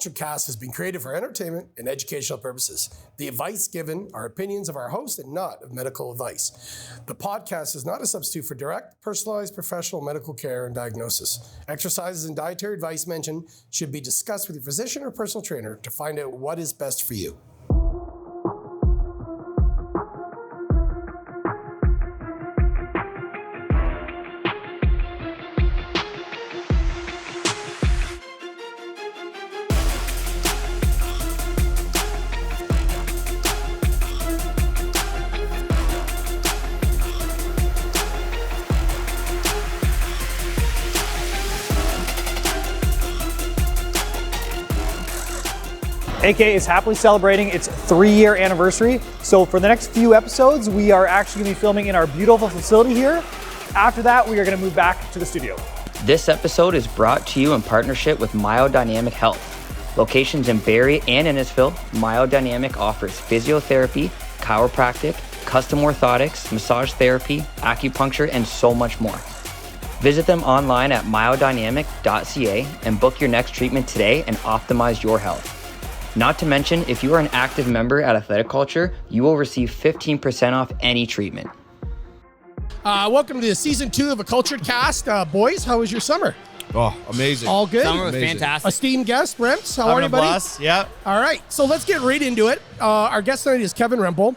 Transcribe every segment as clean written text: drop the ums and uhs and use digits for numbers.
Kultured Kast has been created for entertainment and educational purposes. The advice given are opinions of our host and not of medical advice. The podcast is not a substitute for direct, personalized, professional medical care and diagnosis. Exercises and dietary advice mentioned should be discussed with your physician or personal trainer to find out what is best for you. AK is happily celebrating its 3-year anniversary. So for the next few episodes, we are actually gonna be filming in our beautiful facility here. After that, we are gonna move back to the studio. This episode is brought to you in partnership with Myodynamic Health. Locations in Barrie and Innisfil, Myodynamic offers physiotherapy, chiropractic, custom orthotics, massage therapy, acupuncture, and so much more. Visit them online at myodynamic.ca and book your next treatment today and optimize your health. Not to mention, if you are an active member at Athletic Culture, you will receive 15% off any treatment. Welcome to season 2 of a Kultured Kast. Boys, how was your summer? Oh, amazing. All good? Summer was fantastic. Esteemed guest, Rempel, how are you, buddy? Blast. Yeah. All right, so let's get right into it. Our guest tonight is Kevin Rempel.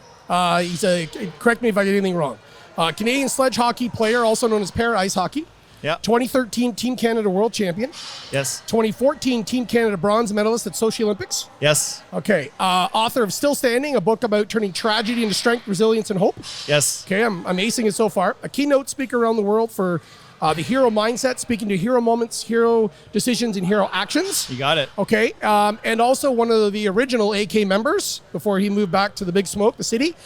He's a, correct me if I get anything wrong, Canadian sledge hockey player, also known as para ice hockey. Yeah. 2013 Team Canada World Champion. Yes. 2014 Team Canada Bronze Medalist at Sochi Olympics. Yes. Okay. Author of Still Standing, a book about turning tragedy into strength, resilience, and hope. Yes. Okay, I'm acing it so far. A keynote speaker around the world for the hero mindset, speaking to hero moments, hero decisions, and hero actions. You got it. Okay, and also one of the original AK members before he moved back to the Big Smoke, the city.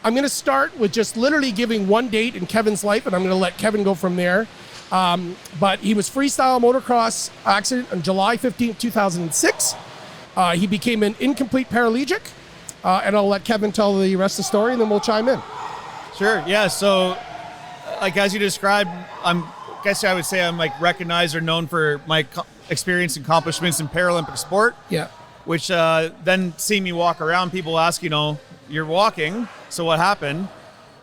I'm going to start with just literally giving one date in Kevin's life, and I'm going to let Kevin go from there. But he was freestyle motocross accident on July 15th, 2006. He became an incomplete paraplegic, and I'll let Kevin tell the rest of the story, and then we'll chime in. Sure. Yeah. So, like as you described, I guess I would say I'm like recognized or known for my experience and accomplishments in Paralympic sport. Yeah. Which then seeing me walk around, people ask, you're walking, so what happened?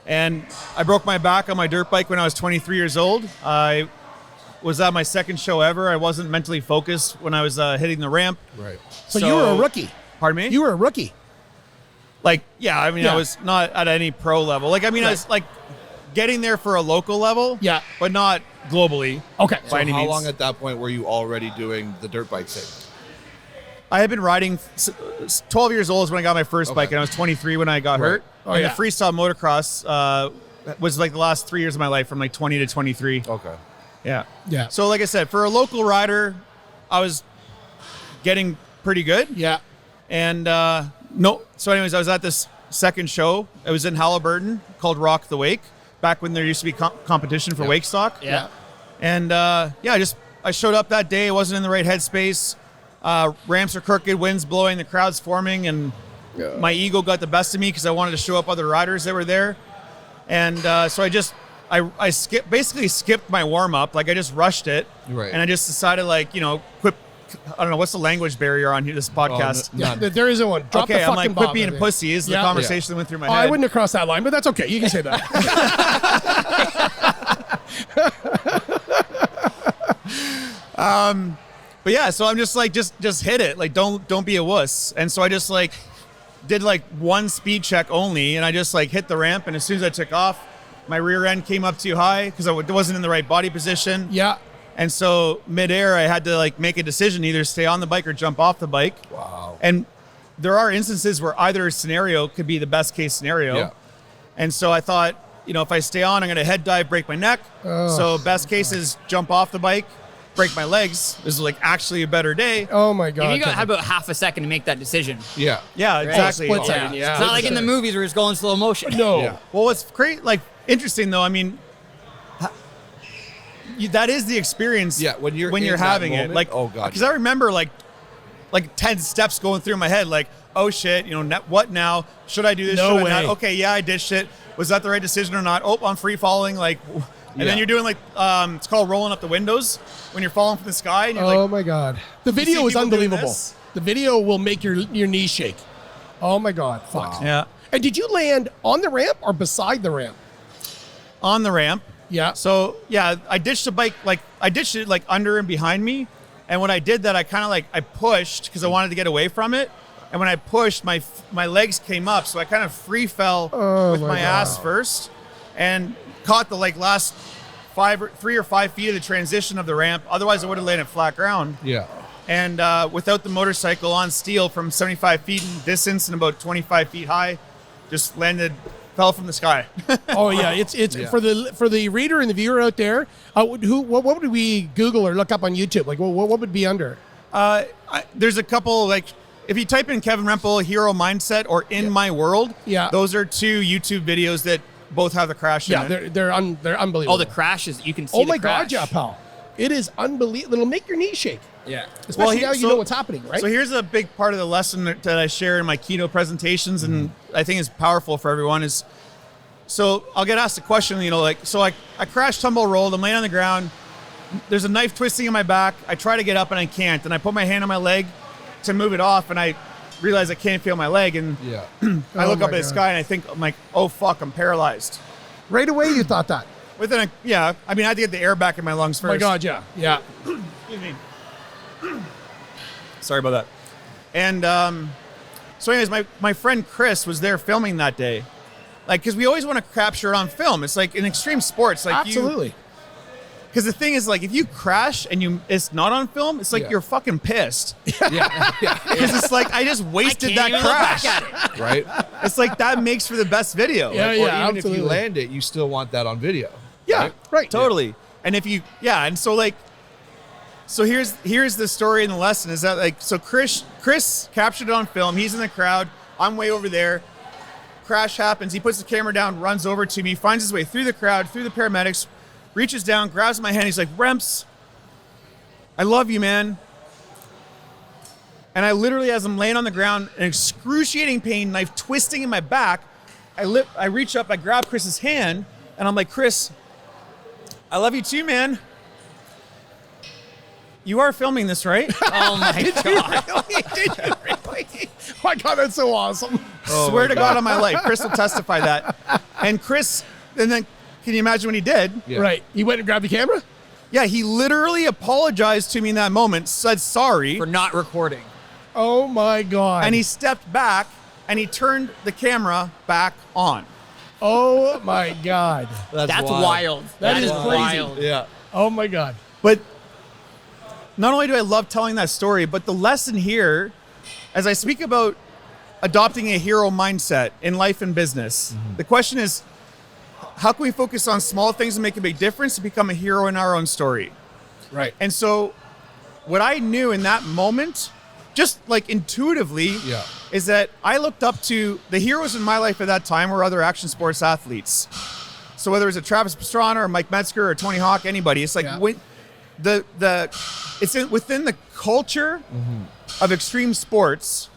And I broke my back on my dirt bike when I was 23 years old. I was at my second show ever. I wasn't mentally focused when I was hitting the ramp. Right. So you were a rookie. Pardon me? You were a rookie. I was not at any pro level. I was like getting there for a local level. Yeah. But not globally. Okay. So how long at that point were you already doing the dirt bike thing? I had been riding, 12 years old is when I got my first bike, and I was 23 when I got hurt. Oh, and yeah. the freestyle motocross was like the last 3 years of my life, from like 20 to 23. Okay. Yeah. Yeah. So like I said, for a local rider, I was getting pretty good. Yeah. And so anyways, I was at this second show. It was in Halliburton called Rock the Wake, back when there used to be competition for wake stock. Yeah. And I showed up that day. I wasn't in the right headspace. Ramps are crooked, winds blowing, the crowd's forming, and my ego got the best of me because I wanted to show up other riders that were there. And so I basically skipped my warm-up. Like I just rushed it. Right. And I just decided quit. I don't know, what's the language barrier on here, this podcast? Yeah, there isn't one. Drop the Okay, I'm fucking quit bomb, being I a think. pussy is the conversation that went through my head. I wouldn't have crossed that line, but that's okay. You can say that. But yeah, so I'm just just hit it. Like, don't be a wuss. And so I just did one speed check only, and I just hit the ramp. And as soon as I took off, my rear end came up too high because I wasn't in the right body position. Yeah. And so midair, I had to make a decision, either stay on the bike or jump off the bike. Wow. And there are instances where either scenario could be the best case scenario. Yeah. And so I thought, if I stay on, I'm going to head dive, break my neck. So best case is jump off the bike, break my legs. This is actually a better day. Oh my God. You got about half a second to make that decision. Yeah. Yeah, exactly. Split second, yeah. It's not like in the movies where it's going slow motion. No. Yeah. Well, what's interesting though, that is the experience. Yeah, when you're in that having moment, it. oh God. Because I remember 10 steps going through my head. Oh shit, what now? Should I do this? No Should way. I not? Okay, yeah, I ditched it. Was that the right decision or not? Oh, I'm free falling. And then you're doing like, it's called rolling up the windows when you're falling from the sky. And you're Oh like, my God. The video see is people doing unbelievable. this? The video will make your knees shake. Oh my God. Fuck. yeah, And did you land on the ramp or beside the ramp? on the ramp. Yeah. So yeah, I ditched the bike, like I ditched it like under and behind me. And when I did that, I kind of like, I pushed because I wanted to get away from it. And when I pushed, my legs came up. So I kind of free fell with my ass first and caught the like last 3 or 5 feet of the transition of the ramp. Otherwise I would have landed flat ground. Yeah. And without the motorcycle on steel from 75 feet in distance and about 25 feet high, just fell from the sky. Oh yeah, it's for the reader and the viewer out there. What would we Google or look up on YouTube? Like what would be under? There's a couple, like if you type in Kevin Rempel hero mindset or in my world, those are 2 YouTube videos that both have the crash in it. They're unbelievable. All the crashes, you can see. Oh the my crash. God, yeah, pal. It is unbelievable. It'll make your knees shake. Yeah. Especially now you know what's happening, right? So here's a big part of the lesson that I share in my keynote presentations, and I think is powerful for everyone is, so I'll get asked a question, you know, like, so I crashed, tumble, rolled, I'm laying on the ground, there's a knife twisting in my back, I try to get up and I can't, and I put my hand on my leg to move it off, and I realize I can't feel my leg, and I look up at the sky and I think, I'm like, oh fuck, I'm paralyzed. Right away you thought that. I mean, I had to get the air back in my lungs first. Oh my God, yeah. Excuse me. Sorry about that. And so anyways, my friend Chris was there filming that day. Like, because we always want to capture it on film. It's like in extreme sports. Like Absolutely. Because the thing is, like, if you crash and it's not on film, it's like you're fucking pissed. Yeah. Because it's like, I just wasted that crash. Right? It's like, that makes for the best video. Yeah, Or yeah, even absolutely. if you land it, you still want that on video. Yeah, right. Totally. And if you, and so like, so here's the story and the lesson is that like, so Chris captured it on film. He's in the crowd. I'm way over there. Crash happens. He puts the camera down, runs over to me, finds his way through the crowd, through the paramedics, reaches down, grabs my hand. He's like, Remps, I love you, man. And I literally, as I'm laying on the ground, in excruciating pain, knife twisting in my back, I reach up, I grab Chris's hand, and I'm like, Chris, I love you too, man. You are filming this, right? Oh my God. Did you really? Oh my God, that's so awesome. Swear to God on my life. Chris will testify that. And then can you imagine what he did? Yeah. Right. He went and grabbed the camera? Yeah, he literally apologized to me in that moment, said sorry, For not recording. Oh my God. and he stepped back and he turned the camera back on. Oh my God. That's wild. That is crazy. wild. Yeah. Oh my God. But not only do I love telling that story, but the lesson here, as I speak about adopting a hero mindset in life and business, the question is, how can we focus on small things and make a big difference to become a hero in our own story? Right. And so what I knew in that moment, just like intuitively, is that I looked up to the heroes in my life at that time were other action sports athletes. So whether it's a Travis Pastrana or Mike Metzger or Tony Hawk, anybody, it's like when within the culture of extreme sports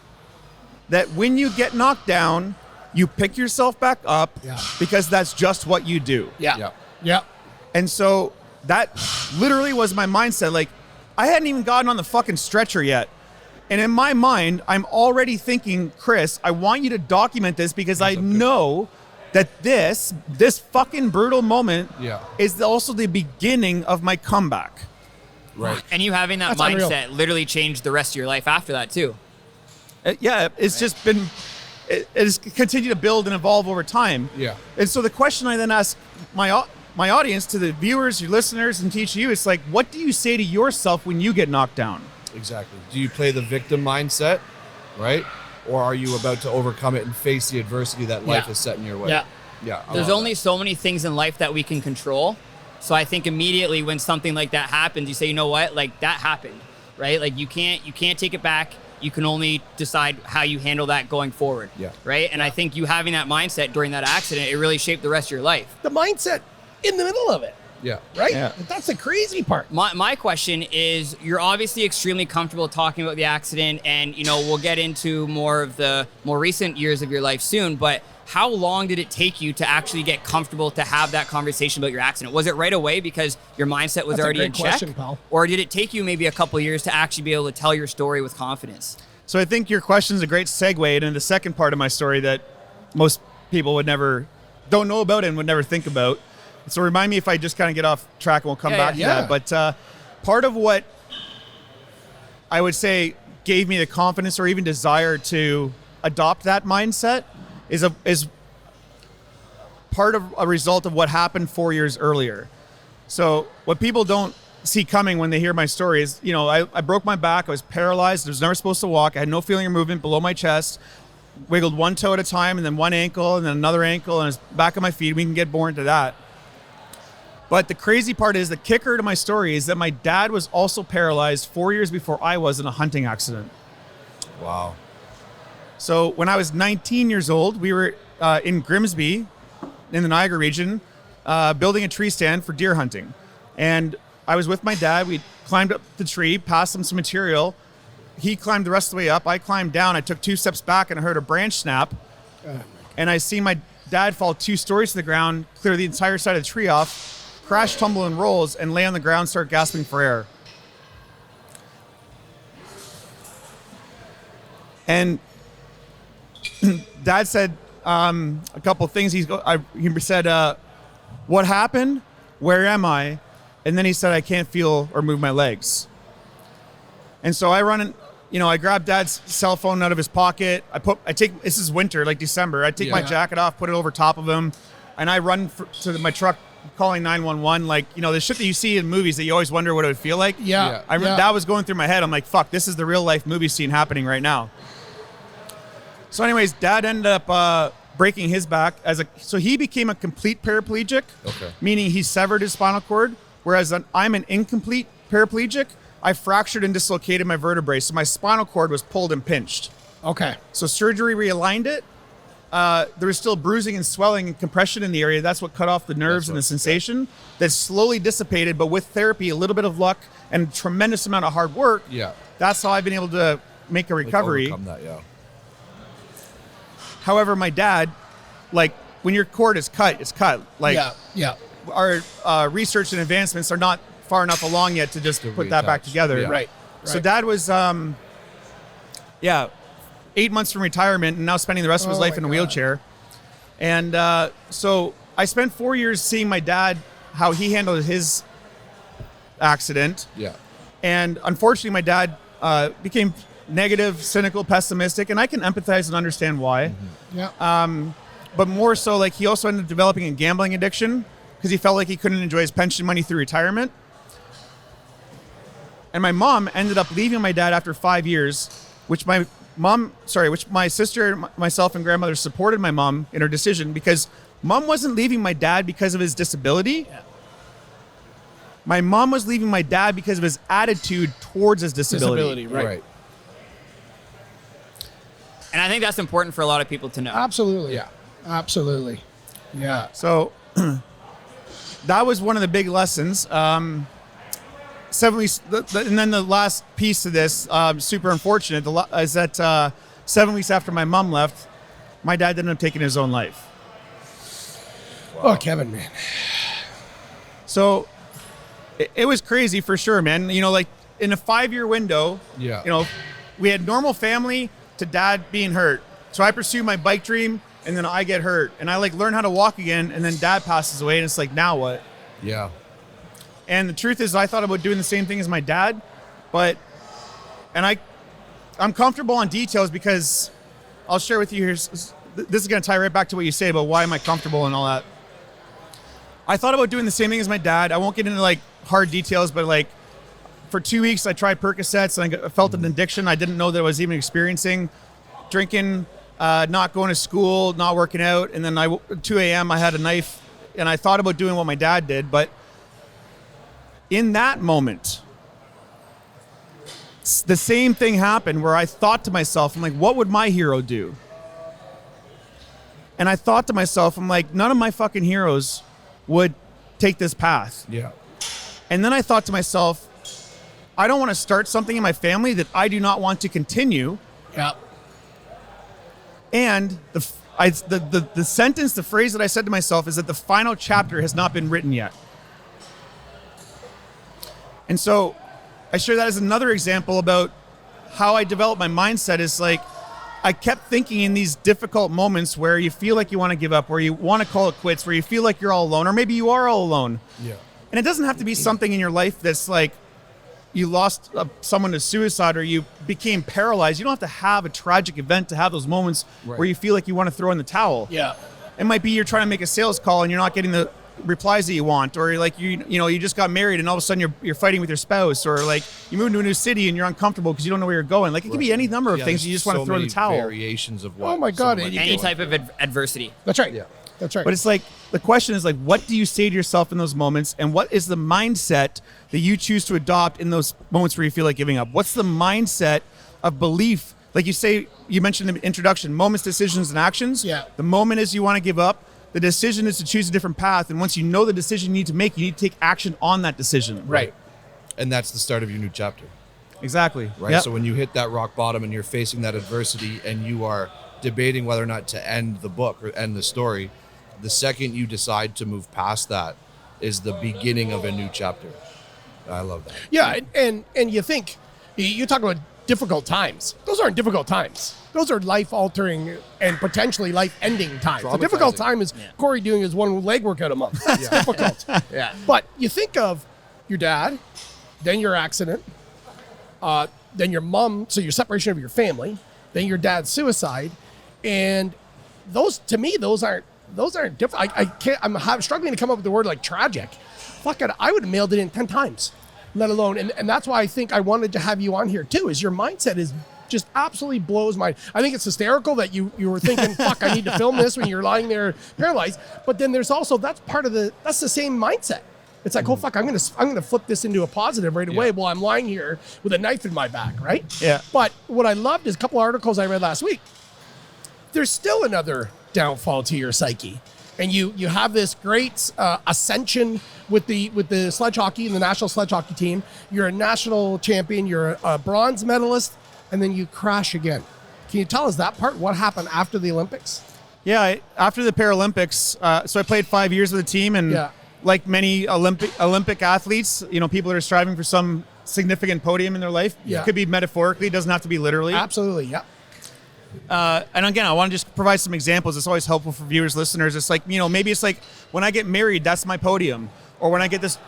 that when you get knocked down, you pick yourself back up because that's just what you do. Yeah. And so that literally was my mindset. Like, I hadn't even gotten on the fucking stretcher yet. And in my mind, I'm already thinking, Chris, I want you to document this because I know that this fucking brutal moment is also the beginning of my comeback. Right. And you having that That's unreal. mindset literally changed the rest of your life after that too. It's just been, it has continued to build and evolve over time. Yeah. And so the question I then ask my audience, to the viewers, your listeners, and teach you, it's like, what do you say to yourself when you get knocked down? Exactly. Do you play the victim mindset, right? Or are you about to overcome it and face the adversity that life is setting your way? Yeah. I There's love only so many things in life that we can control. So I think immediately when something like that happens, you say, you know what, like that happened, right? Like you can't take it back. You can only decide how you handle that going forward. Yeah. Right. And I think you having that mindset during that accident, it really shaped the rest of your life. The mindset in the middle of it. Yeah. Right? Yeah. That's the crazy part. My question is, you're obviously extremely comfortable talking about the accident, and you know we'll get into more of the more recent years of your life soon, but how long did it take you to actually get comfortable to have that conversation about your accident? Was it right away because your mindset was That's a already great in question, check? pal. Or did it take you maybe a couple years to actually be able to tell your story with confidence? So I think your question is a great segue into the second part of my story that most people don't know about and would never think about. So remind me if I just kind of get off track and we'll come back to that. But part of what I would say gave me the confidence or even desire to adopt that mindset is part of a result of what happened 4 years earlier. So what people don't see coming when they hear my story is, I broke my back. I was paralyzed. I was never supposed to walk. I had no feeling or movement below my chest. Wiggled one toe at a time and then one ankle and then another ankle and it's back of my feet. We can get more into that. But the crazy part is, the kicker to my story is that my dad was also paralyzed 4 years before I was in a hunting accident. Wow. So when I was 19 years old, we were in Grimsby in the Niagara region building a tree stand for deer hunting. And I was with my dad. We climbed up the tree, passed him some material. He climbed the rest of the way up. I climbed down. I took 2 steps back and I heard a branch snap. And I see my dad fall 2 stories to the ground, clear the entire side of the tree off, crash, tumble, and rolls, and lay on the ground, start gasping for air. And Dad said a couple of things. He said, what happened? Where am I? And then he said, I can't feel or move my legs. And so I run and, I grab Dad's cell phone out of his pocket. This is winter, like December. I take my jacket off, put it over top of him, and I run to my truck calling 911. Like, the shit that you see in movies that you always wonder what it would feel like. Yeah. That was going through my head. I'm like, fuck, this is the real life movie scene happening right now. So anyways, Dad ended up breaking his back so he became a complete paraplegic, meaning he severed his spinal cord, whereas I'm an incomplete paraplegic. I fractured and dislocated my vertebrae, so my spinal cord was pulled and pinched. Okay. So surgery realigned it. There was still bruising and swelling and compression in the area. That's what cut off the nerves and the sensation. That slowly dissipated, but with therapy, a little bit of luck, and a tremendous amount of hard work, that's how I've been able to make a recovery. Overcome that, However, my dad, when your cord is cut, it's cut. Our research and advancements are not far enough along yet to just put that back together. Yeah. Right. So Dad was, 8 months from retirement and now spending the rest of his life in a wheelchair. And so I spent 4 years seeing my dad, how he handled his accident. Yeah. And unfortunately, my dad became negative, cynical, pessimistic, and I can empathize and understand why. Mm-hmm. Yeah. But more so, he also ended up developing a gambling addiction because he felt like he couldn't enjoy his pension money through retirement. And my mom ended up leaving my dad after 5 years, which my sister, myself, and grandmother supported my mom in her decision because mom wasn't leaving my dad because of his disability. Yeah. My mom was leaving my dad because of his attitude towards his disability. Right. And I think that's important for a lot of people to know. Absolutely. Yeah. Absolutely. Yeah. So that was one of the big lessons. 7 weeks, and then the last piece of this, super unfortunate, is that 7 weeks after my mom left, my dad ended up taking his own life. Wow. Oh, Kevin, man. So it was crazy for sure, man. In a 5-year window, we had normal family to dad being hurt. So I pursue my bike dream, and then I get hurt, and I learn how to walk again, and then dad passes away, and it's now what? Yeah. And the truth is, I thought about doing the same thing as my dad, I'm comfortable on details because I'll share with you here. This is going to tie right back to what you say about why am I comfortable and all that. I thought about doing the same thing as my dad. I won't get into hard details, but for 2 weeks I tried Percocets and I felt an addiction I didn't know that I was even experiencing. Drinking, not going to school, not working out, and then 2 a.m. I had a knife, and I thought about doing what my dad did, but in that moment, the same thing happened where I thought to myself, I'm what would my hero do? And I thought to myself, I'm none of my fucking heroes would take this path. Yeah. And then I thought to myself, I don't want to start something in my family that I do not want to continue. Yeah. And the sentence, the phrase that I said to myself is that the final chapter has not been written yet. And so I share that as another example about how I developed my mindset. Is like, I kept thinking in these difficult moments where you feel like you want to give up, where you want to call it quits, where you feel like you're all alone, or maybe you are all alone. Yeah. And it doesn't have to be something in your life that's like you lost someone to suicide or you became paralyzed. You don't have to have a tragic event to have those moments where you feel like you want to throw in the towel. Yeah. It might be you're trying to make a sales call and you're not getting the replies that you want, or like you just got married and all of a sudden you're fighting with your spouse, or like you moved to a new city and you're uncomfortable because you don't know where you're going. Like it can be any number of things you just want to throw in the towel. Variations of what. Oh my God! Any type of adversity. That's right. Yeah. That's right. But it's like, the question is like, what do you say to yourself in those moments, and what is the mindset that you choose to adopt in those moments where you feel like giving up? What's the mindset of belief? Like you mentioned in the introduction, moments, decisions, and actions. Yeah. The moment is you want to give up. The decision is to choose a different path. And once you know the decision you need to make, you need to take action on that decision. Right. And that's the start of your new chapter. Exactly. Right. Yep. So when you hit that rock bottom and you're facing that adversity and you are debating whether or not to end the book or end the story, the second you decide to move past that is the beginning of a new chapter. I love that. Yeah, and you think, you talk about difficult times. Those aren't difficult times. Those are life-altering and potentially life-ending times. The difficult time is Corey doing his one leg workout a month. That's difficult. Yeah. But you think of your dad, then your accident, then your mom, so your separation of your family, then your dad's suicide, and those, to me, those aren't different. I can't. I'm struggling to come up with the word like tragic. Fuck it, I would have mailed it in 10 times, let alone. And that's why I think I wanted to have you on here too. Is your mindset is just absolutely blows my. I think it's hysterical that you were thinking, fuck, I need to film this when you're lying there paralyzed. But then there's also that's the same mindset. It's like, oh fuck, I'm gonna flip this into a positive right away while I'm lying here with a knife in my back, right? Yeah. But what I loved is a couple articles I read last week. There's still another downfall to your psyche, and you have this great ascension with the sledge hockey and the national sledge hockey team. You're a national champion. You're a bronze medalist, and then you crash again. Can you tell us that part? What happened after the Olympics? Yeah, after the Paralympics, so I played 5 years with the team, and like many Olympic athletes, people that are striving for some significant podium in their life. Yeah. It could be metaphorically, it doesn't have to be literally. Absolutely, yeah. And again, I want to just provide some examples. It's always helpful for viewers, listeners. It's like, maybe it's like when I get married, that's my podium. Or when I get this,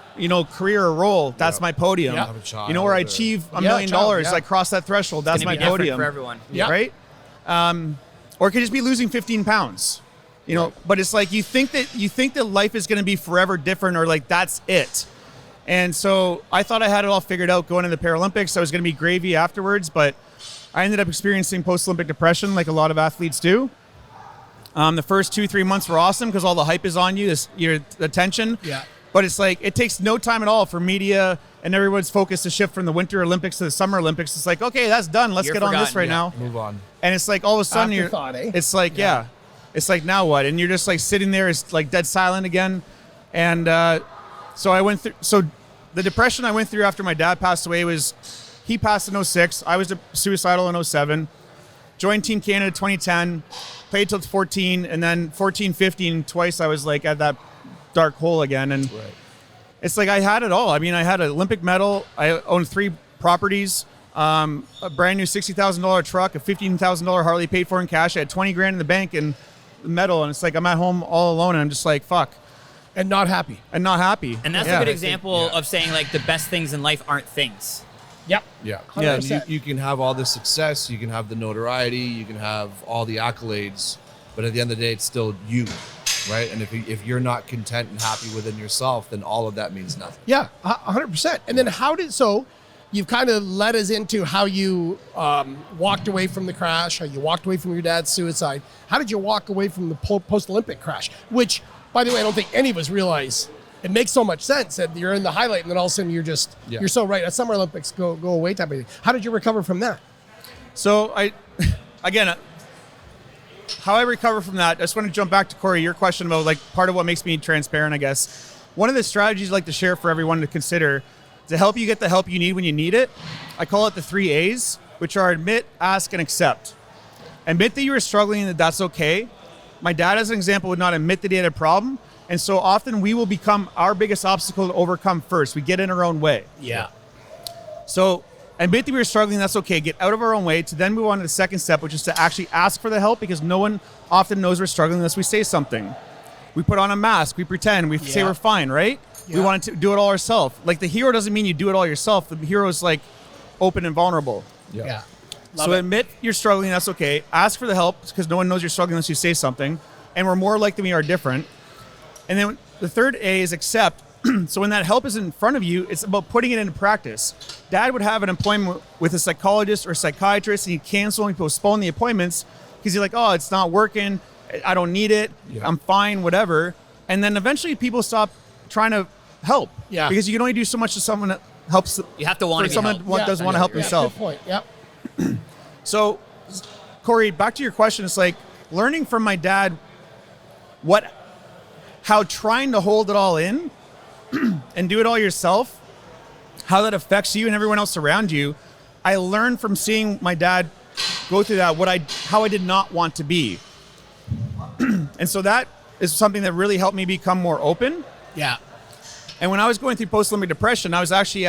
career or role, that's my podium. Yeah. Have a child Or I or- achieve $1 million, I cross that threshold, that's It's my gonna be different podium. for everyone. Yeah. Right? Or it could just be losing 15 pounds. But it's like you think that life is going to be forever different, or like that's it. And so I thought I had it all figured out going into the Paralympics. I was going to be gravy afterwards, but I ended up experiencing post-Olympic depression like a lot of athletes do. The first 2-3 months were awesome because all the hype is on you, your attention. Yeah. But it's like it takes no time at all for media and everyone's focus to shift from the Winter Olympics to the Summer Olympics. It's like, okay, that's done. Let's You're get on this forgotten, right yeah. now. Move on. And it's like all of a sudden Afterthought, eh? it's like, it's like, now what? And you're just like sitting there, it's like dead silent again. And so I went through, the depression I went through after my dad passed away was, he passed in 06. I was suicidal in 07. Joined Team Canada 2010, played till 14, and then 14, 15, twice I was like at that dark hole again. And it's like I had it all. I mean, I had an Olympic medal. I owned 3 properties, a brand new $60,000 truck, a $15,000 Harley paid for in cash. I had 20 grand in the bank and the medal. And it's like I'm at home all alone, and I'm just like, fuck. And not happy. And not happy. And that's a good example of saying like the best things in life aren't things. Yep. Yeah. 100%. And you can have all the success, you can have the notoriety, you can have all the accolades, but at the end of the day, it's still you, right? And if you're not content and happy within yourself, then all of that means nothing. Yeah, 100%. And then so you've kind of led us into how you walked away from the crash, how you walked away from your dad's suicide. How did you walk away from the post-Olympic crash? Which, by the way, I don't think any of us realize. It makes so much sense that you're in the highlight and then all of a sudden you're so right. At Summer Olympics, go away type of thing. How did you recover from that? So how I recover from that, I just want to jump back to Corey, your question about like part of what makes me transparent, I guess. One of the strategies I'd like to share for everyone to consider to help you get the help you need when you need it, I call it the 3 A's, which are admit, ask, and accept. Admit that you are struggling and that that's okay. my dad, as an example, would not admit that he had a problem. And so often we will become our biggest obstacle to overcome first. We get in our own way. Yeah. So admit that we were struggling, that's okay. Get out of our own way to then move on to the second step, which is to actually ask for the help, because no one often knows we're struggling unless we say something. We put on a mask, we pretend, we say we're fine, right? Yeah. We want to do it all ourselves. Like, the hero doesn't mean you do it all yourself. The hero is like open and vulnerable. Yeah. So admit you're struggling, that's okay. Ask for the help, because no one knows you're struggling unless you say something. And we're more likely we are different. And then the third A is accept. So when that help is in front of you, it's about putting it into practice. Dad would have an appointment with a psychologist or psychiatrist, and he'd cancel and postpone the appointments because he's like, oh, it's not working. I don't need it. Yeah. I'm fine, whatever. And then eventually people stop trying to help. Yeah. Because you can only do so much to someone that helps. You have to want for to be someone helped. that doesn't want to help himself. Good point. Yep. So, Corey, back to your question. It's like learning from my dad how trying to hold it all in and do it all yourself, how that affects you and everyone else around you. I learned from seeing my dad go through that, how I did not want to be. And so that is something that really helped me become more open. Yeah. And when I was going through post-Olympic depression, I was actually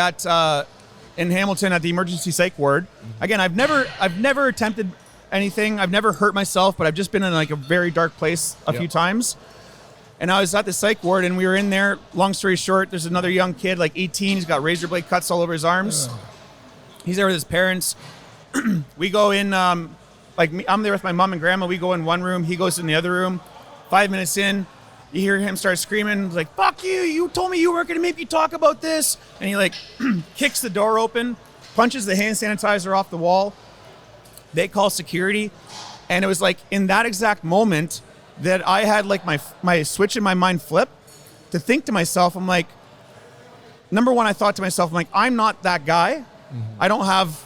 in Hamilton at the emergency psych ward. Again, I've never attempted anything. I've never hurt myself, but I've just been in like a very dark place a few times. And I was at the psych ward, and we were in there. Long story short, there's another young kid, like 18. He's got razor blade cuts all over his arms. He's there with his parents. We go in, I'm there with my mom and grandma. We go in one room. He goes in the other room. 5 minutes in, you hear him start screaming, like, fuck you. You told me you weren't going to make me talk about this. And he like kicks the door open, punches the hand sanitizer off the wall. They call security. And it was like in that exact moment that I had like my switch in my mind flip to think to myself, I'm like, number one, I thought to myself, I'm like, I'm not that guy. I don't have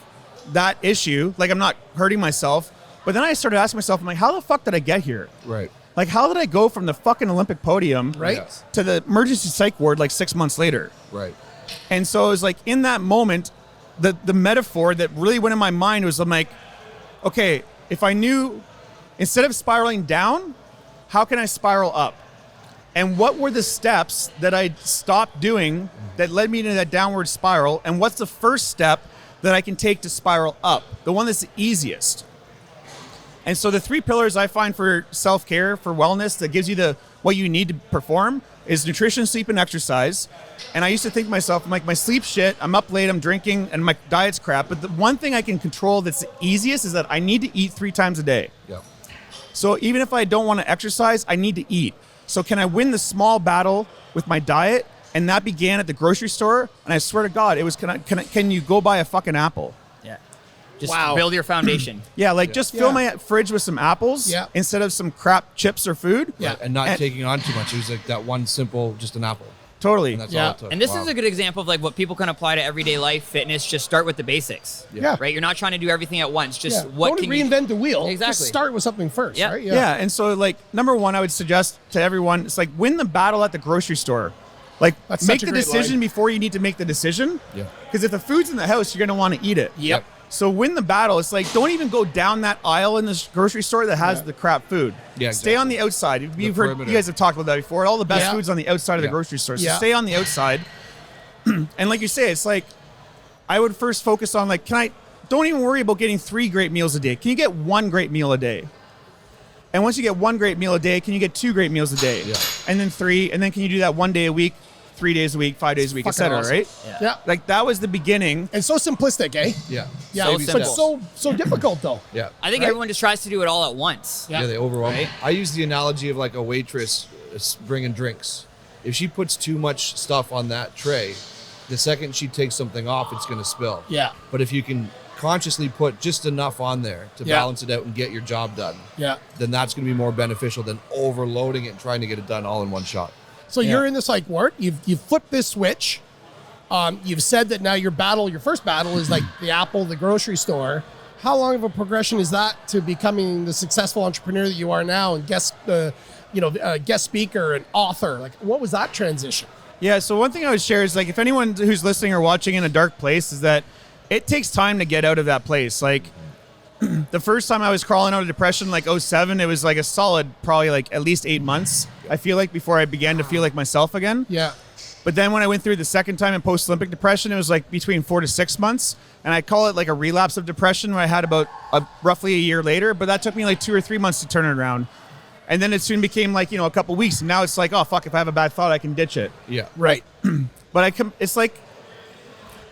that issue. Like, I'm not hurting myself. But then I started asking myself, I'm like, how the fuck did I get here? Right. Like, how did I go from the fucking Olympic podium Right. to the emergency psych ward like 6 months later? Right. And so it was like in that moment, the metaphor that really went in my mind was, I'm like, okay, if I knew, instead of spiraling down, how can I spiral up? And what were the steps that I stopped doing that led me to that downward spiral? And what's the first step that I can take to spiral up? The one that's the easiest. And so the three pillars I find for self-care, for wellness, that gives you what you need to perform is nutrition, sleep, and exercise. And I used to think to myself, I'm like, my sleep's shit, I'm up late, I'm drinking, and my diet's crap. But the one thing I can control that's the easiest is that I need to eat 3 times a day. Yeah. So even if I don't want to exercise, I need to eat. So can I win the small battle with my diet? And that began at the grocery store. And I swear to God, it was, can you go buy a fucking apple? Yeah. Just Wow. build your foundation. Yeah, like just fill my fridge with some apples instead of some crap chips or food. Yeah. And not taking on too much. It was like that one simple, just an apple. Totally. And that's all it took. And this Wow. is a good example of like what people can apply to everyday life, fitness. Just start with the basics. Yeah. Right? You're not trying to do everything at once. Just what Don't can reinvent you the wheel. Exactly. Just start with something first. Yeah. Right? Yeah. And so like number one, I would suggest to everyone, it's like win the battle at the grocery store. Like That's make such a the great decision line. before you need to make the decision. Yeah. Because if the food's in the house, you're going to want to eat it. Yep. So win the battle. It's like, don't even go down that aisle in this grocery store that has the crap food. Yeah, Stay on the outside. You've heard, perimeter. you guys have talked about that before. All the best Yeah. food's on the outside of the Yeah. grocery store. So Yeah. stay on the outside. And like you say, it's like, I would first focus on like, don't even worry about getting 3 great meals a day. Can you get 1 great meal a day? And once you get 1 great meal a day, can you get 2 great meals a day? Yeah. And then 3, and then can you do that 1 day a week, 3 days a week, 5 days a week, Fucking etc. awesome. Right? Yeah. Like that was the beginning. And so simplistic, eh? Yeah. Yeah. So but simple. so difficult though. Yeah. I think Right? everyone just tries to do it all at once. Yeah. Yeah, they overwhelm. Right? I use the analogy of like a waitress bringing drinks. If she puts too much stuff on that tray, the second she takes something off, it's going to spill. Yeah. But if you can consciously put just enough on there to Yeah. balance it out and get your job done, Yeah. then that's going to be more beneficial than overloading it and trying to get it done all in one shot. So you're in the psych ward. You've flipped this switch. You've said that now your first battle is like the apple, the grocery store. How long of a progression is that to becoming the successful entrepreneur that you are now and guest speaker and author? Like, what was that transition? Yeah, so one thing I would share is like if anyone who's listening or watching in a dark place is that it takes time to get out of that place. Like the first time I was crawling out of depression, like 07, it was like a solid, probably like at least 8 months, I feel like, before I began to feel like myself again. Yeah. But then when I went through the second time in post-Olympic depression, it was like between 4 to 6 months. And I call it like a relapse of depression, where I had about roughly a year later, but that took me like 2 or 3 months to turn it around. And then it soon became like, a couple weeks. And now it's like, oh, fuck, if I have a bad thought, I can ditch it. Yeah. Right. But it's like,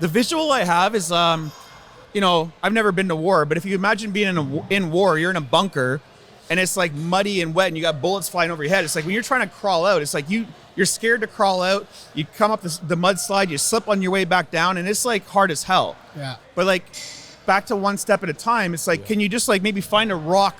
the visual I have is, I've never been to war, but if you imagine being in war, you're in a bunker and it's like muddy and wet and you got bullets flying over your head. It's like when you're trying to crawl out, it's like you're scared to crawl out. You come up the mudslide, you slip on your way back down, and it's like hard as hell. Yeah. But like back to one step at a time, it's like, can you just like maybe find a rock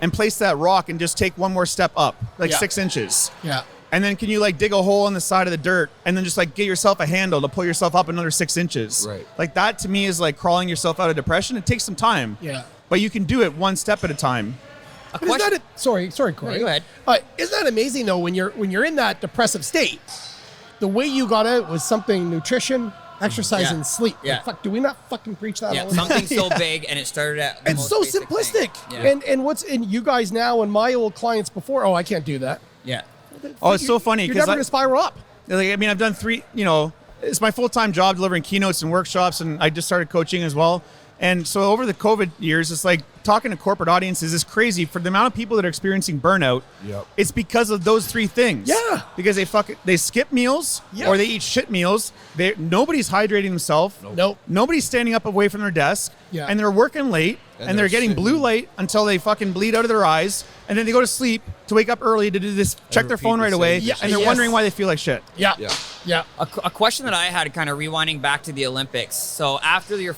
and place that rock and just take one more step up, like 6 inches? Yeah. And then can you like dig a hole in the side of the dirt and then just like get yourself a handle to pull yourself up another 6 inches? Right. Like that to me is like crawling yourself out of depression. It takes some time. Yeah. But you can do it one step at a time. But isn't that sorry, Corey. No, go ahead. Isn't that amazing though? When you're in that depressive state, the way you got out was something: nutrition, exercise, Yeah. and sleep. Yeah. Like, fuck, do we not fucking preach that? Yeah, all the time? something so big, and it started at the It's most so basic simplistic. thing. Yeah. And what's in you guys now and my old clients before? Oh, I can't do that. yeah. Oh, it's so funny You're because never gonna spiral up. like, I mean, I've done 3, it's my full-time job delivering keynotes and workshops, and I just started coaching as well. And so over the COVID years, it's like talking to corporate audiences is crazy for the amount of people that are experiencing burnout. Yep. It's because of those 3 things. Yeah. Because they skip meals Yeah. or they eat shit meals. Nobody's hydrating themselves. Nope. Nobody's standing up away from their desk. Yeah. And they're working late and they're they're getting sitting- blue light until they fucking bleed out of their eyes. And then they go to sleep to wake up early to do this, check their repeat phone the right same away. thing. And they're Yes. wondering why they feel like shit. Yeah. Yeah. Yeah. A question that I had, kind of rewinding back to the Olympics. So after your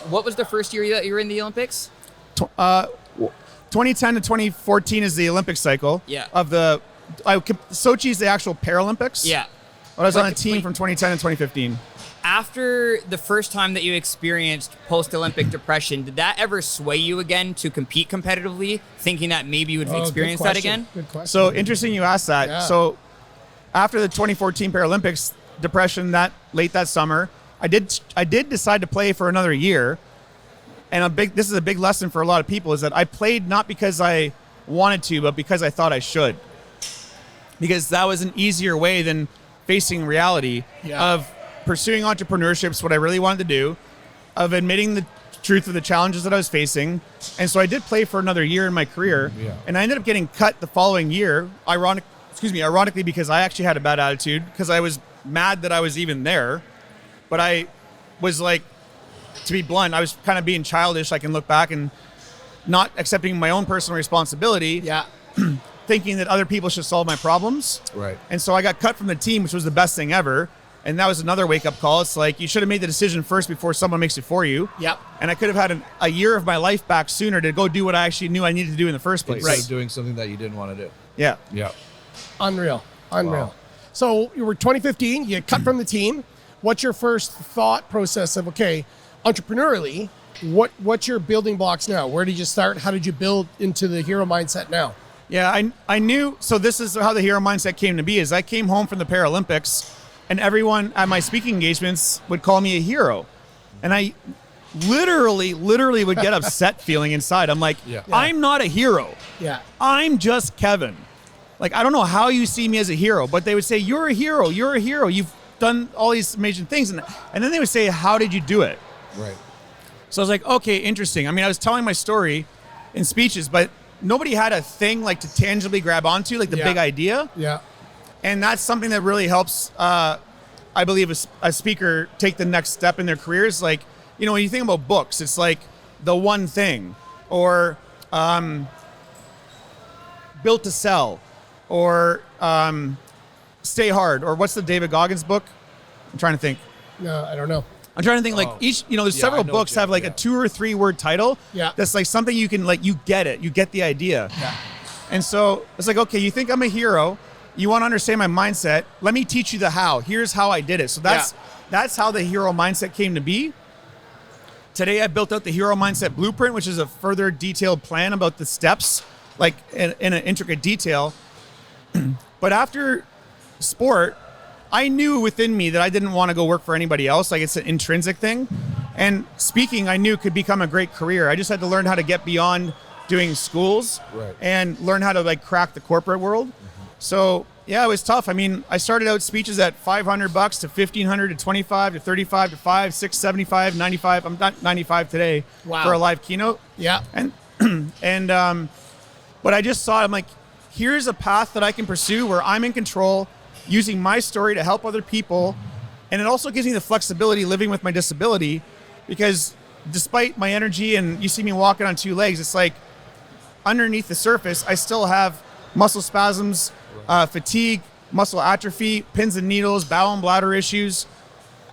what was the first year that you were in the Olympics? 2010 to 2014 is the Olympic cycle. Yeah. Sochi is the actual Paralympics. Yeah. But I was on a But- team but- from 2010 to 2015. After the first time that you experienced post-Olympic depression, did that ever sway you again to compete competitively, thinking that maybe you would Oh, good experience that question. again? Good question. So interesting you asked that. Yeah. So after the 2014 Paralympics depression late that summer, I did decide to play for another year. And this is a big lesson for a lot of people, is that I played not because I wanted to, but because I thought I should. Because that was an easier way than facing reality of pursuing entrepreneurship, what I really wanted to do, of admitting the truth of the challenges that I was facing. And so I did play for another year in my career. Yeah. And I ended up getting cut the following year, ironically, because I actually had a bad attitude, because I was mad that I was even there. But I was like, to be blunt, I was kind of being childish. I can look back and not accepting my own personal responsibility, yeah. thinking that other people should solve my problems. Right. And so I got cut from the team, which was the best thing ever. And that was another wake-up call. It's like, you should have made the decision first before someone makes it for you. Yep. And I could have had a year of my life back sooner to go do what I actually knew I needed to do in the first place. Instead of doing something that you didn't want to do. Yeah. Yeah. Unreal. Wow. So you were 2015, you cut from the team. What's your first thought process of, okay, entrepreneurially, what's your building blocks now? Where did you start? How did you build into the hero mindset now? Yeah, I knew. So this is how the hero mindset came to be, is I came home from the Paralympics and everyone at my speaking engagements would call me a hero. And I literally would get upset feeling inside. I'm like, Yeah. I'm not a hero. Yeah. I'm just Kevin. Like, I don't know how you see me as a hero, but they would say, you're a hero. You're a hero. You've done all these amazing things. And then they would say, how did you do it? Right. So I was like, okay, interesting. I mean, I was telling my story in speeches, but nobody had a thing like to tangibly grab onto, like the Yeah. big idea. Yeah. And that's something that really helps, I believe, a speaker take the next step in their careers. Like, when you think about books, it's like the one thing, or built to sell, or stay hard, or what's the David Goggins book? I'm trying to think. No, I don't know. I'm trying to think, like each, there's Yeah, several I know books what you- have like yeah. a 2 or 3 word title. Yeah. That's like something you can, like, you get it. You get the idea. Yeah. And so it's like, okay, you think I'm a hero. You want to understand my mindset. Let me teach you the how. Here's how I did it. So that's how the hero mindset came to be. Today, I built out the hero mindset blueprint, which is a further detailed plan about the steps, like in an intricate detail. But after sport, I knew within me that I didn't want to go work for anybody else. Like, it's an intrinsic thing. And speaking, I knew could become a great career. I just had to learn how to get beyond doing schools and learn how to like crack the corporate world. So yeah, it was tough. I mean, I started out speeches at $500 to $1,500 to $25 to $35 to $5, $6, $75, $95. I'm not $95 today for a live keynote. Yeah. But I just saw it. I'm like, here's a path that I can pursue where I'm in control, using my story to help other people. And it also gives me the flexibility living with my disability, because despite my energy and you see me walking on 2 legs, it's like underneath the surface, I still have muscle spasms, fatigue, muscle atrophy, pins and needles, bowel and bladder issues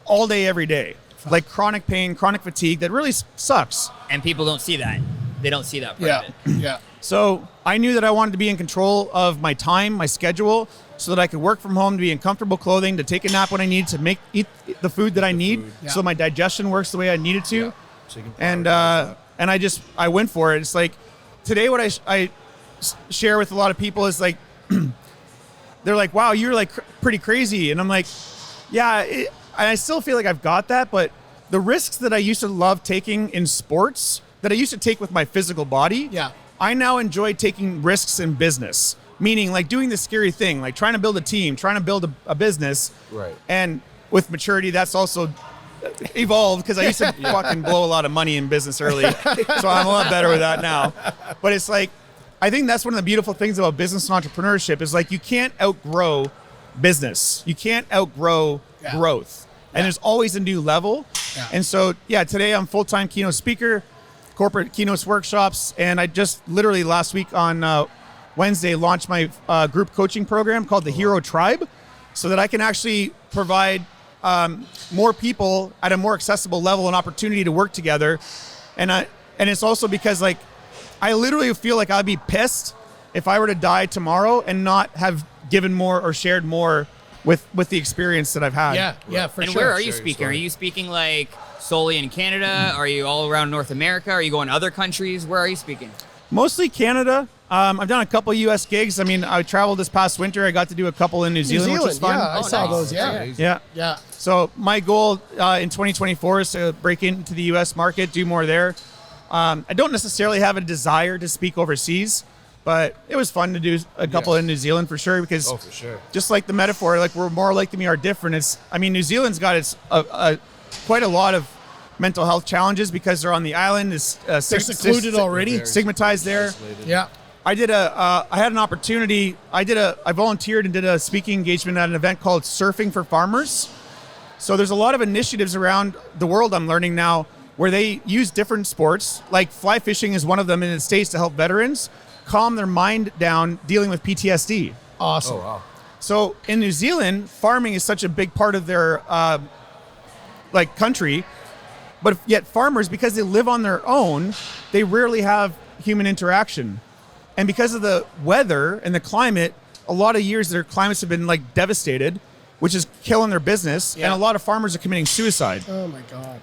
all day, every day. Like chronic pain, chronic fatigue that really sucks. And people don't see that. They don't see that part of it. Yeah. So I knew that I wanted to be in control of my time, my schedule, so that I could work from home, to be in comfortable clothing, to take a nap when I need, to eat the food that I need, so my digestion works the way I need it to. And I went for it. It's like today what I share with a lot of people is like, they're like, wow, you're like pretty crazy. And I'm like, yeah, I still feel like I've got that, but the risks that I used to love taking in sports, that I used to take with my physical body, I now enjoy taking risks in business. Meaning like doing the scary thing, like trying to build a team, trying to build a business. Right. And with maturity, that's also evolved, because I used to fucking blow a lot of money in business early. So I'm a lot better with that now. But it's like, I think that's one of the beautiful things about business and entrepreneurship is like, you can't outgrow business. You can't outgrow growth. And there's always a new level. And so, today I'm full-time keynote speaker, corporate keynotes workshops. And I just literally last week on Wednesday launched my group coaching program called the Hero Tribe, so that I can actually provide more people at a more accessible level an opportunity to work together. And it's also because like I literally feel like I'd be pissed if I were to die tomorrow and not have given more or shared more with the experience that I've had. For And sure. where are you speaking? Are you speaking like solely in Canada? Are you all around North America? Are you going to other countries? Where are you speaking? Mostly Canada. I've done a couple US gigs. I mean, I traveled this past winter. I got to do a couple in New Zealand, which was fun. I saw those. Yeah. So my goal in 2024 is to break into the US market, do more there. I don't necessarily have a desire to speak overseas, but it was fun to do a couple in New Zealand for sure, because for sure. Just like the metaphor, like we're more alike than we are different. New Zealand's got quite a lot of mental health challenges because they're on the island. They're secluded already. Stigmatized there. Yeah. I had an opportunity. I volunteered and did a speaking engagement at an event called Surfing for Farmers. So there's a lot of initiatives around the world I'm learning now where they use different sports, like fly fishing is one of them in the States, to help veterans calm their mind down dealing with PTSD. Awesome. Oh, wow. So in New Zealand, farming is such a big part of their country, but yet farmers, because they live on their own, they rarely have human interaction. And because of the weather and the climate, a lot of years their climates have been like devastated, which is killing their business. And a lot of farmers are committing suicide. Oh my God.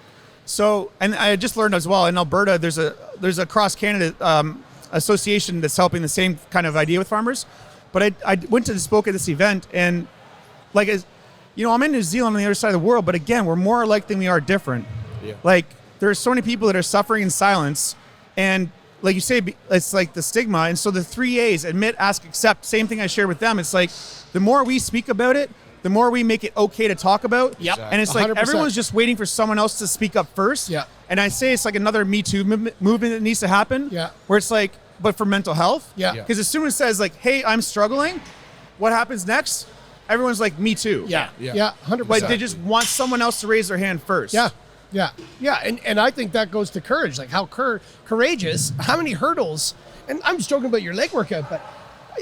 So, and I just learned as well in Alberta, there's a cross Canada association that's helping the same kind of idea with farmers. But I went to spoke at this event, and like, I'm in New Zealand on the other side of the world, but again, we're more alike than we are different. Yeah. Like there's so many people that are suffering in silence, and like you say, it's like the stigma. And so the 3 A's, admit, ask, accept, same thing I shared with them. It's like the more we speak about it, the more we make it okay to talk about. Yep. And it's like 100%. everyone's just waiting for someone else to speak up first. Yeah. And I say it's like another Me Too movement that needs to happen. Yeah. Where it's like, but for mental health. Yeah. Because as soon as it says like, hey, I'm struggling, what happens next? Everyone's like, me too. Yeah. 100%. But they just want someone else to raise their hand first. Yeah. And I think that goes to courage, like how courageous, how many hurdles. And I'm just joking about your leg workout, but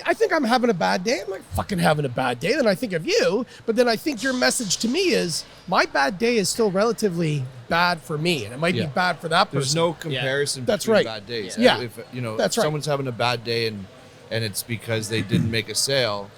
I think I'm having a bad day. I'm like fucking having a bad day. Then I think of you, but then I think your message to me is my bad day is still relatively bad for me, and it might be bad for that person. There's no comparison That's between right. bad days. Yeah. If That's right. someone's having a bad day and it's because they didn't make a sale,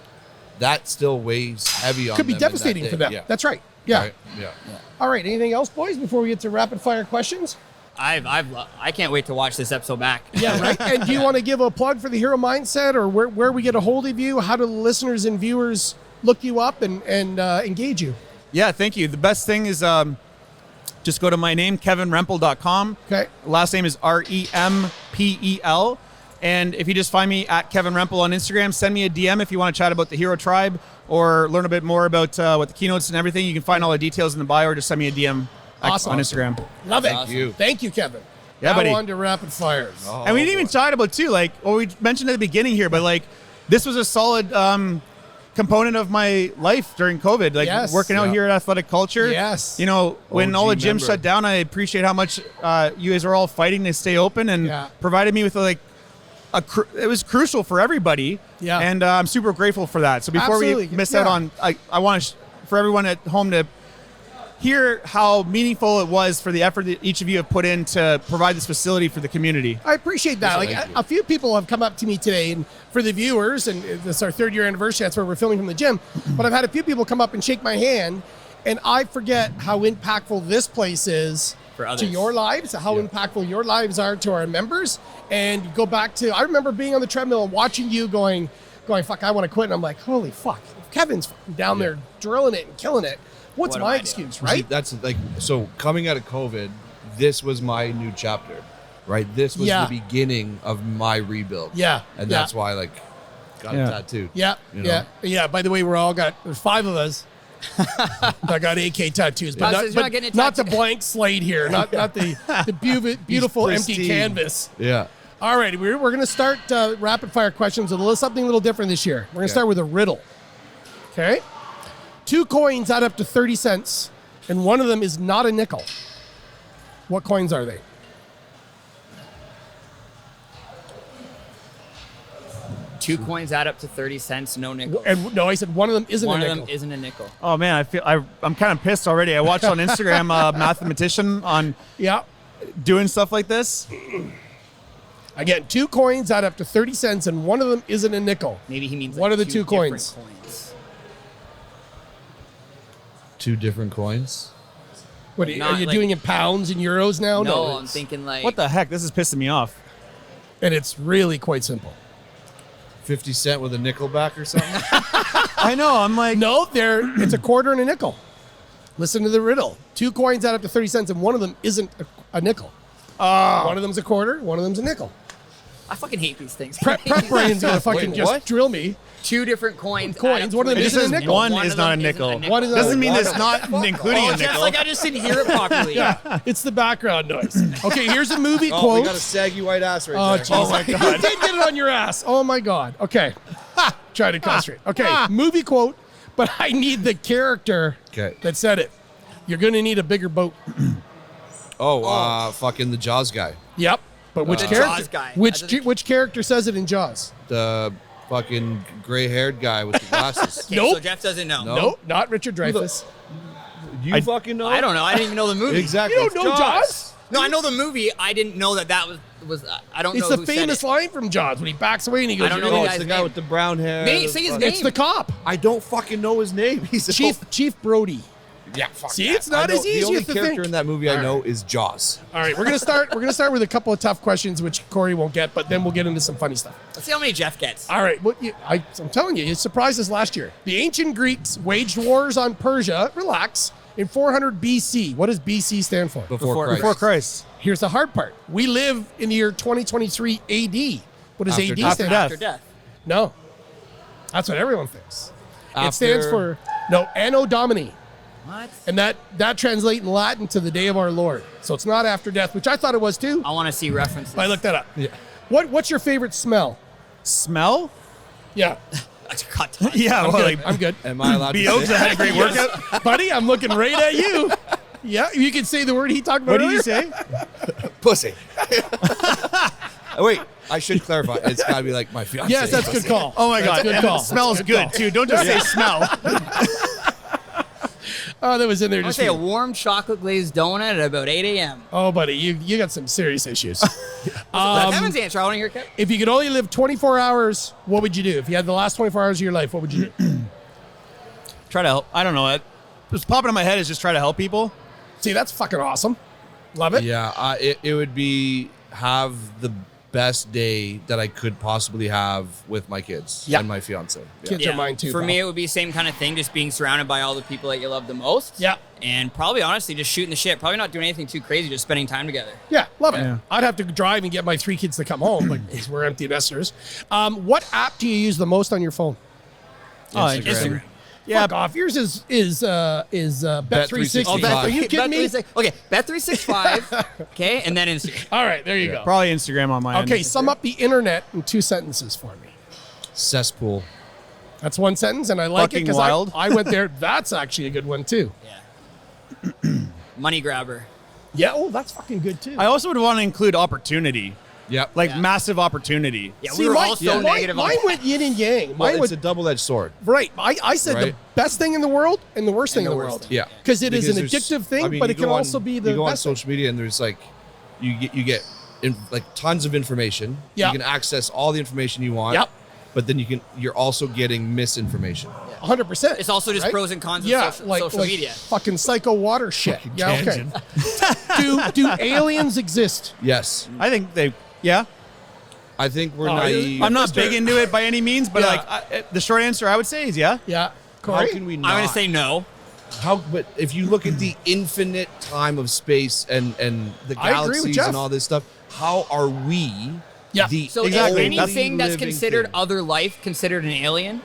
that still weighs heavy on them. Could be in that devastating day. for them. Yeah. That's right. Yeah. Right? Yeah. All right. Anything else, boys, before we get to rapid fire questions? I can't wait to watch this episode back. Yeah, right. And do you want to give a plug for the Hero Mindset, or where we get a hold of you? How do the listeners and viewers look you up and engage you? Yeah, thank you. The best thing is just go to my name, kevinrempel.com. Okay. Last name is Rempel. And if you just find me at Kevin Rempel on Instagram, send me a DM if you want to chat about the Hero Tribe or learn a bit more about what the keynotes and everything. You can find all the details in the bio or just send me a DM Awesome. on Instagram. Love it. Awesome. Thank you, Kevin. Yeah, now buddy. on to rapid fires. And we didn't even chat about too, like, well, we mentioned at the beginning here, but like, this was a solid component of my life during COVID, like Yes. working out here at Athletic Culture. Yes. You know, when OG all the gyms member. shut down, I appreciate how much you guys are all fighting to stay open and Yeah. provided me with it was crucial for everybody. Yeah. And I'm super grateful for that. So before Absolutely. we miss out Yeah. on, I want for everyone at home to hear how meaningful it was for the effort that each of you have put in to provide this facility for the community. I appreciate that. Like thank you. a few people have come up to me today, and for the viewers, and this is our 3rd year anniversary. That's where we're filming from the gym. But I've had a few people come up and shake my hand, and I forget how impactful this place is For to others. your lives, how impactful your lives are to our members. And go back to, I remember being on the treadmill and watching you going, fuck, I want to quit. And I'm like, holy fuck, Kevin's fucking down there drilling it and killing it. What's What am my I doing? excuse, See, right? that's like, so coming out of COVID, this was my new chapter, right? This was Yeah. the beginning of my rebuild. Yeah, And yeah. that's why, like, got Yeah. it tattooed. Yeah, You know? yeah. By the way, there's 5 of us. I got AK tattoos, but Boss not, says you're but not getting a not the tattoo. blank slate here, not the beautiful empty pristine. canvas. Yeah. All right, we're going to start rapid fire questions with something a little different this year. We're going to Okay. start with a riddle. Okay, 2 coins add up to 30 cents, and one of them is not a nickel. What coins are they? Two coins add up to 30 cents, no nickel. And no, I said one of them isn't One a of nickel. them isn't a nickel. Oh man, I'm kind of pissed already. I watched on Instagram a mathematician on Yeah. doing stuff like this. Again, 2 coins add up to 30 cents, and one of them isn't a nickel. Maybe he means What like are the 2 different coins? 2 different coins. What are you Not like- doing in pounds and euros now? No, I'm it's- thinking like What the heck? This is pissing me off. And it's really quite simple. 50 cent with a nickel back or something. I know. I'm like, No, it's a quarter and a nickel. Listen to the riddle. 2 coins add up to 30 cents, and one of them isn't a nickel. One of them's a quarter, one of them's a nickel. I fucking hate these things. Prep brain's gonna fucking Wait, just what? drill me. 2 different coins. Coins, add up one of to them it a just isn't a says nickel. one One is of not a them isn't nickel. a nickel. One is not Doesn't a mean nickel. it's not including Oh, a just nickel. like I just didn't hear it properly. Yeah, it's the background noise. Okay, here's a movie Oh, quote. we got a saggy white ass right Oh, there. jeez. my You God. did get it on your ass. Oh, my God. Okay. Try to concentrate. Okay, movie quote, but I need the character Okay. that said it. You're going to need a bigger boat. Fucking the Jaws guy. Yep. But which The character? Jaws guy. Which character says it in Jaws? The fucking gray-haired guy with the glasses. Okay, Nope. So Jeff doesn't know. No. Nope, not Richard Dreyfuss. You fucking know? I don't know. I didn't even know the movie. Exactly. You don't it's know Jaws? No, I know the movie. I didn't know that was. I don't It's know the who famous said it. line from Jaws when he backs away and he goes, I don't "You're know Oh, the gonna-" it's guy's the guy name. with the brown hair. Nate, say his fuck- name. It's the cop, I don't fucking know his name. He's Chief Brody. Yeah, fuck See, that. it's not I know- as easy The only as you character think. in that movie I know is Jaws. All right, we're gonna start. We're gonna start with a couple of tough questions, which Corey won't get, but then we'll get into some funny stuff. Let's see how many Jeff gets. All right, I'm telling you, it surprised us last year. The ancient Greeks waged wars on Persia. Relax. In 400 BC. What does BC stand for? Before Christ. Here's the hard part. We live in the year 2023 AD. What does After AD death. stand After for? After death. No. That's what everyone thinks. It After- stands for Anno Domini. What? And that translates in Latin to the day of our Lord. So it's not after death, which I thought it was too. I want to see references. I looked that up. Yeah. What's your favorite smell? Smell? Yeah. I just got tons. Yeah, I'm well, good. like I'm good. Am I allowed to Bioga say? had a great workout. Buddy, I'm looking right at you. Yeah, you can say the word he talked about What did you earlier. say? Pussy. Wait, I should clarify. It's got to be like my fiance. Yes, that's a good call. Oh my That's God. a good And call. it smells That's a good call. too. Don't just say smell. Oh, that was in there I just say for a you. warm chocolate glazed donut at about 8 a.m. Oh, buddy, you got some serious issues. Kevin's answer. I want to hear Kevin. If you could only live 24 hours, what would you do? If you had the last 24 hours of your life, what would you do? Try to help. I don't know. What's popping in my head is just try to help people. See, that's fucking awesome. Love it. Yeah, it would be have the best day that I could possibly have with my kids and my fiance. Yeah. Kids are mine too. For pal. me, it would be the same kind of thing, just being surrounded by all the people that you love the most. Yeah. And probably, honestly, just shooting the shit. Probably not doing anything too crazy, just spending time together. Yeah, love it. Yeah. I'd have to drive and get my 3 kids to come home, because we're empty nesters. What app do you use the most on your phone? Instagram. Yeah, fuck off. Yours is Bet365. Oh, Are you kidding me? Okay, Bet365. Okay, and then Instagram. All right, there you go. Probably Instagram on my Okay, end. sum up the internet in 2 sentences for me. Cesspool. That's 1 sentence, and I like it Fucking because wild. I went there. That's actually a good one too. Yeah. Money grabber. Yeah, oh, that's fucking good too. I also would want to include opportunity. Yep. Like massive opportunity. Yeah, See, we were mine- all so mine- negative Mine on went yin and yang. Well, Mine it's was a double-edged sword. right. I said the Right? best thing in the world and the worst thing in the worst world. thing. Yeah. Because it is an there's- addictive thing, I mean, but you it can go on- also be the you go on best thing. social media and there's like you get like tons of information. Yeah. You can access all the information you want. Yep. But then you're also getting misinformation. 100%. It's also just pros and cons of social media. Fucking psycho water shit. Yeah, okay. do aliens exist? Yes. I think I think we're Oh, naive. I'm not big into it by any means, but Yeah. the short answer I would say is yeah. Yeah. How Corey? can we not? I'm going to say no. But if you look at the infinite time of space and the I agree with galaxies Jeff. and all this stuff, how are we Yeah. the So Exactly. is anything that's living considered thing? other life considered an alien?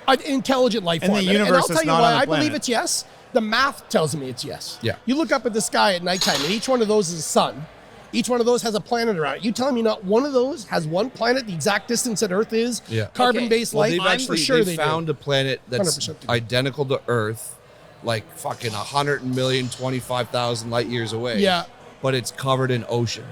An intelligent life And form. the And universe I'll is tell you not why on the I believe planet. it's yes. The math tells me it's yes. Yeah. You look up at the sky at nighttime, and each one of those is a sun. Each one of those has a planet around it. You telling me not one of those has one planet the exact distance that Earth is? Yeah. Carbon-based Well, life? they've I'm actually for sure they they found do. a planet that's 100% do. identical to Earth, like fucking 100,025,000 light years away. Yeah. But it's covered in ocean.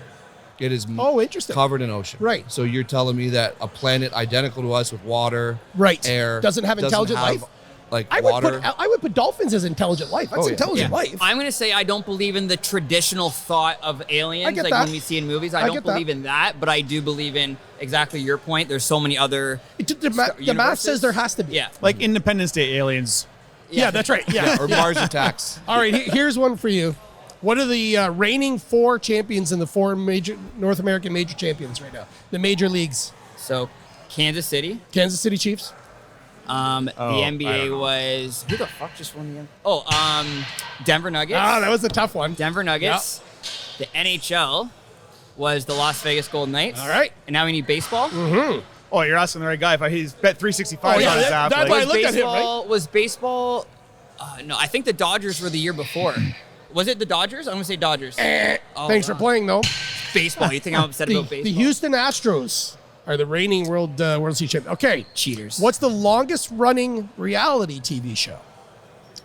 It is Oh, interesting. covered in ocean. Right. So you're telling me that a planet identical to us with water, Right. air, Doesn't have intelligent have, life? like I water. would put dolphins as intelligent life. That's Oh, yeah. intelligent life. I'm going to say I don't believe in the traditional thought of aliens, I get like that. when we see in movies. I I don't get that. believe in that, but I do believe in exactly your point. There's so many other The math universes. says there has to be. Yeah. Like Independence Day aliens. Yeah, that's right. Yeah. or Mars attacks. All right, here's one for you. What are the reigning 4 champions in the 4 major North American major champions right now? The major leagues. So Kansas City. Kansas City Chiefs. The I NBA don't know. was who the fuck just won the NBA? Oh, Denver Nuggets. Ah, that was a tough one. Denver Nuggets. The NHL was the Las Vegas Golden Knights. All right. And now we need baseball. Oh, you're asking the right guy. If he's bet 365 Oh, yeah, on his that- app. that's like- why I looked at him, right? Was baseball? No, I think the Dodgers were the year before. Was it the Dodgers? I'm gonna say Dodgers. Oh, Thanks for wow. playing, though. Baseball. You think I'm upset about The baseball? Houston Astros are the reigning World Series champion. Okay. Cheaters. What's the longest running reality TV show?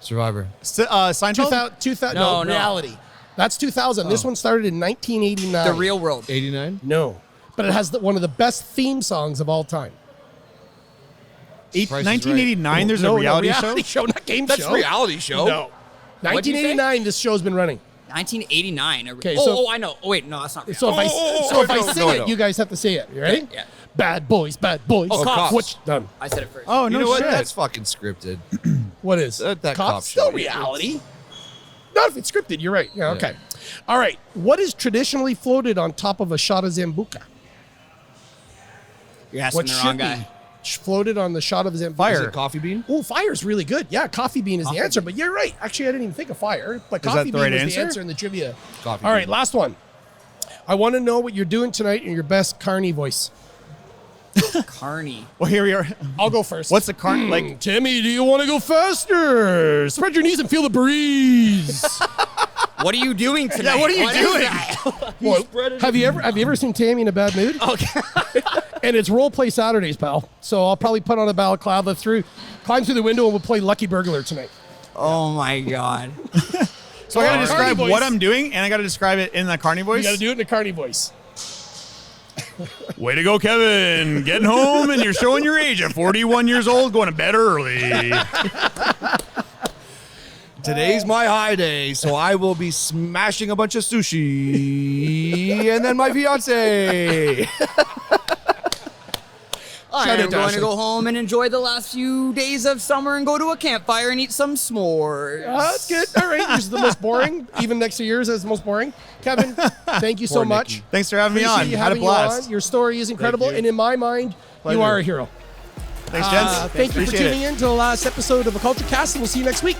Survivor. Seinfeld? 2000, No, no. reality. That's 2000. This one started in 1989. The Real World? 89? No. But it has one of the best theme songs of all time. Price is Right. 1989, there's No, a reality show? show, not game That's show. reality show. No. What'd you say? 1989, this show's been running. 1989. Okay, oh, so- I know. Oh, wait, no, that's not real. So if I sing no, it, no. you guys have to say it. You ready? Yeah. Bad boys, bad boys. Oh, Cops. Which done? I said it first. Oh, no You know what? shit. That's fucking scripted. What is? That Cops? cop Still show. reality. Not if it's scripted. You're right. Yeah. Okay. All right. What is traditionally floated on top of a shot of Zambuca? You're asking What the should wrong be guy. floated on the shot of Zambuca? Is Fire. it coffee bean? Oh, fire's really good. Yeah, coffee bean is the answer. But you're right. Actually, I didn't even think of fire. But that coffee the bean right was answer? the answer in the trivia. Coffee All right, bean. last one. I want to know what you're doing tonight in your best Carney voice. Carney. Well, here we are. I'll go first. What's the current, like, Timmy, do you want to go faster? Spread your knees and feel the breeze. What are you doing tonight? what are you is doing? that? Well, have you ever seen Tammy in a bad mood? Okay. And it's role play Saturdays, pal. So I'll probably put on a balaclava climb through the window, and we'll play Lucky Burglar tonight. Oh my God. so I got to Carney describe voice. what I'm doing, and I got to describe it in the Carney voice? You got to do it in a Carney voice. Way to go, Kevin. Getting home, and you're showing your age at 41 years old, going to bed early. Today's my high day, so I will be smashing a bunch of sushi and then my fiance. I Shout out am to going Ashley. to go home and enjoy the last few days of summer and go to a campfire and eat some s'mores. That's good. All right. Yours is the most boring. Even next to yours is the most boring. Kevin, thank you so Poor much. Nikki. Thanks for having me Appreciate on. you Had a having you blast. on. Your story is incredible. Thank you. And in my mind, you Pleasure. are a hero. Thanks, gents. Thank you for Appreciate it. tuning in to the last episode of a Cultured Kast, and we'll see you next week.